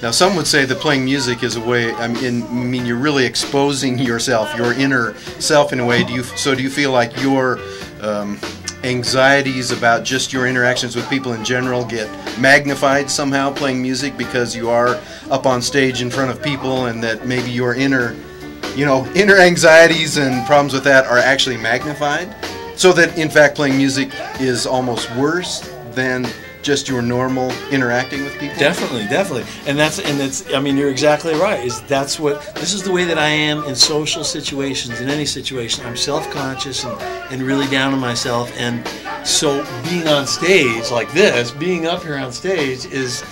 Now, some would say that playing music is a way. I mean, you're really exposing yourself, your inner self, in a way. Do you feel like your anxieties about just your interactions with people in general get magnified somehow playing music because you are up on stage in front of people, and that maybe your inner anxieties and problems with that are actually magnified, so that in fact playing music is almost worse than just your normal interacting with people? Definitely. And I mean, you're exactly right. This is the way that I am in social situations, in any situation. I'm self-conscious and really down on myself. And so being on stage like this, being up here on stage is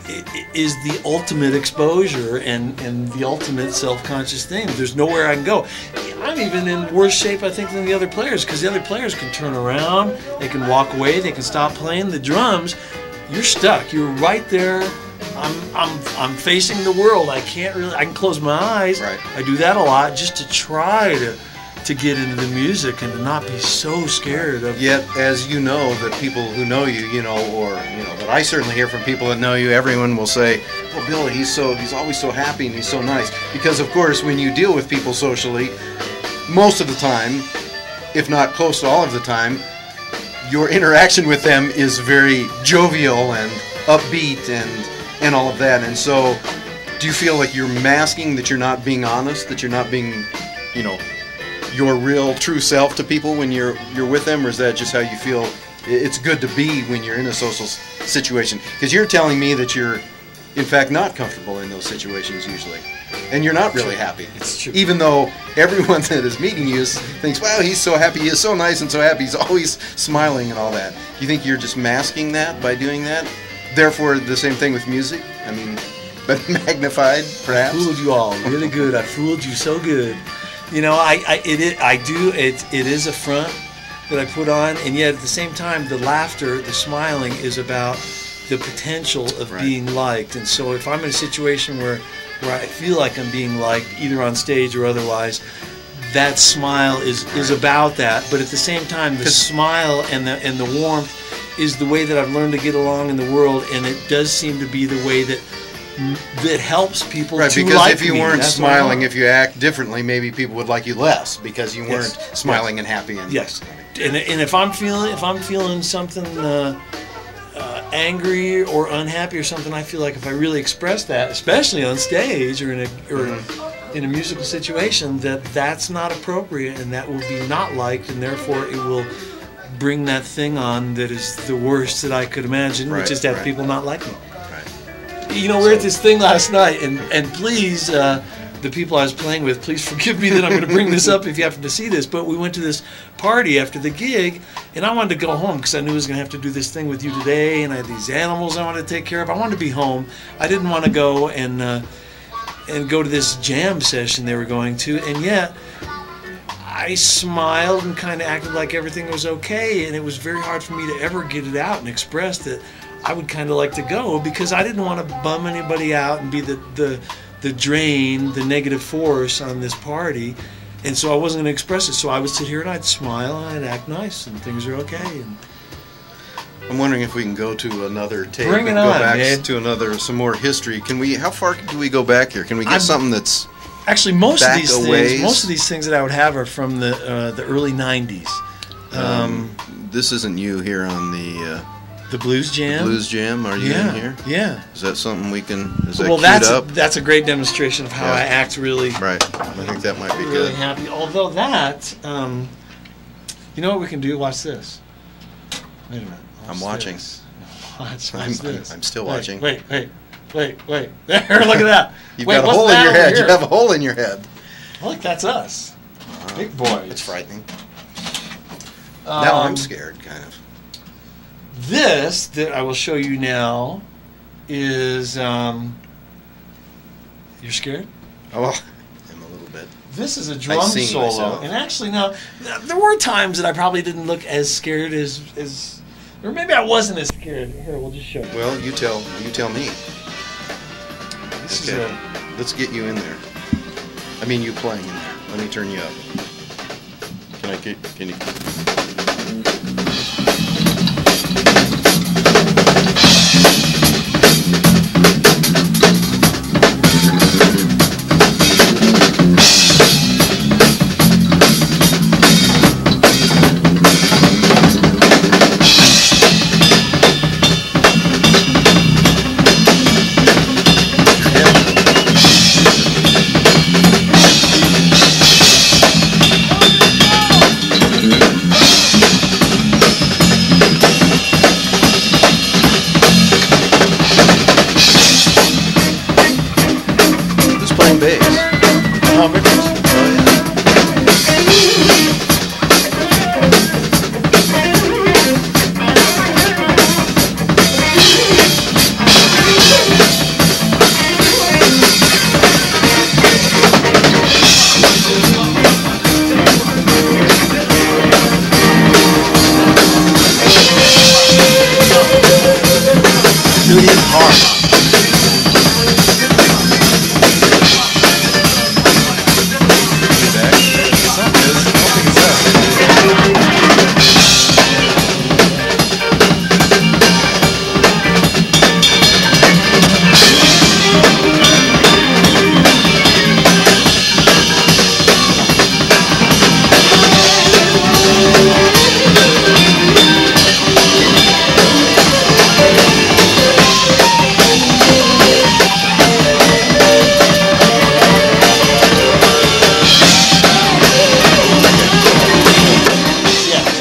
the ultimate exposure and the ultimate self-conscious thing. There's nowhere I can go. I'm even in worse shape, I think, than the other players, because the other players can turn around, they can walk away, they can stop playing. The drums, you're stuck. You're right there. I'm facing the world. I can close my eyes. Right. I do that a lot just to try to get into the music and to not be so scared of. Yet, as you know, that people who know you, that I certainly hear from people that know you, everyone will say, "Oh, Billy, he's always so happy and he's so nice." Because of course, when you deal with people socially, most of the time, if not close to all of the time, your interaction with them is very jovial and upbeat and all of that. And so, do you feel like you're masking, that you're not being honest, that you're not being, your real true self to people when you're with them, or is that just how you feel it's good to be when you're in a social situation? Because you're telling me that you're in fact not comfortable in those situations usually, and you're not really happy. It's true. Even though everyone that is meeting you thinks, wow, he's so happy, he is so nice and so happy, he's always smiling and all that. You think you're just masking that by doing that? Therefore, the same thing with music? I mean, but magnified, perhaps? I fooled you all really good. I fooled you so good. It is a front that I put on, and yet at the same time, the laughter, the smiling is about the potential of being liked. And so if I'm in a situation where I feel like I'm being liked, either on stage or otherwise, that smile is about that. But at the same time, the smile and the warmth is the way that I've learned to get along in the world, and it does seem to be the way that helps people to like me. Because if you weren't smiling, if you act differently, maybe people would like you less because you weren't smiling and happy. And yes, and if I'm feeling something angry or unhappy or something, I feel like if I really express that, especially on stage or in a musical situation, that's not appropriate, and that will be not liked, and therefore it will bring that thing on that is the worst that I could imagine, which is to have people not like me. We're at this thing last night, and please, the people I was playing with, please forgive me that I'm going to bring this up if you happen to see this, but we went to this party after the gig, and I wanted to go home because I knew I was going to have to do this thing with you today, and I had these animals I wanted to take care of. I wanted to be home. I didn't want to go and go to this jam session they were going to, and yet I smiled and kind of acted like everything was okay, and it was very hard for me to ever get it out and express that I would kind of like to go, because I didn't want to bum anybody out and be the drain, the negative force on this party, and so I wasn't going to express it. So I would sit here and I'd smile and I'd act nice, and things are okay. And I'm wondering if we can go to another tape. Bring it and go on, back man. to some more history. Can we? How far do we go back here? Can we get something that's actually most back of these things that I would have are from the early '90s. This isn't you here on the Blues Jam. The Blues Jam. Are you in here? Yeah. Is that something we can? Is that well, queued up? That's a great demonstration of how I act really. Right. I think that might be really good. Happy. Although that, you know what we can do? Watch this. Wait a minute. I'm watching. Watch this. I'm still watching. Wait. There, look at that. You've got a hole in your head. Here? You have a hole in your head. Look, that's us. Big boys. It's frightening. Now I'm scared, kind of. This that I will show you now is. You're scared? Oh, I'm a little bit. This is a drum solo, myself. And actually, now there were times that I probably didn't look as scared as, or maybe I wasn't as scared. Here, we'll just show you. Well, you tell me. This Okay. Let's get you in there. I mean, you playing in there. Let me turn you up. Can you?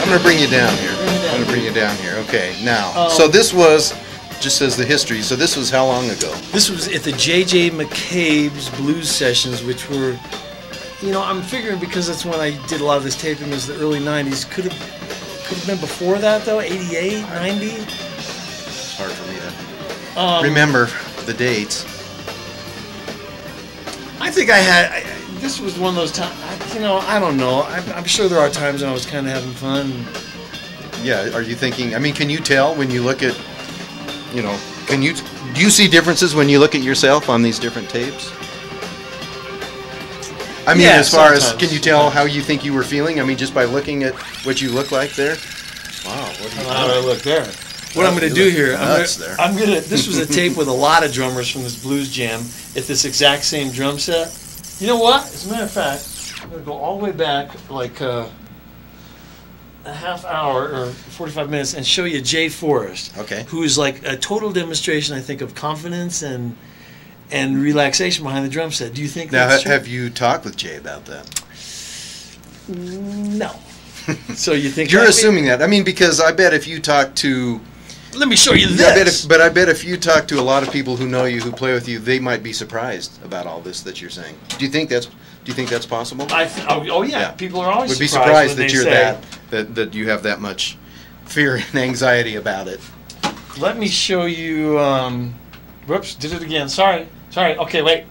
I'm gonna bring you down here. I'm gonna bring you down here. Okay, now, so this was, just says the history, so this was how long ago? This was at the J.J. McCabe's Blues Sessions, which were, you know, I'm figuring because that's when I did a lot of this taping, was the early 90s. Could have been before that, though, 88, 90? It's hard for me to remember the dates. I think I had, this was one of those times, you know, I don't know. I'm sure there are times when I was kind of having fun. Yeah, are you thinking, I mean, can you tell when you look at, you know, do you see differences when you look at yourself on these different tapes? I mean, Yeah, as far as, sometimes. can you tell how you think you were feeling? I mean, just by looking at what you look like there? Wow, what do you How do I look there? What I'm going to do here, there. this was a tape with a lot of drummers from this blues jam at this exact same drum set. You know what? As a matter of fact, I'm going to go all the way back like a half hour or 45 minutes and show you Jay Forrest. Okay. Who is like a total demonstration, I think, of confidence and relaxation behind the drum set. Do you think Now, that's true? have you talked with Jay about that? No. So you think You're that assuming that. I mean, because I bet if you talk to... Let me show you I this. bet if you talk to a lot of people who know you, who play with you, they might be surprised about all this that you're saying. Do you think that's possible? Oh yeah. Yeah. People are always Would be surprised surprised when that they you're say, that you have that much fear and anxiety about it. Let me show you. Whoops, did it again. Sorry. Okay, wait.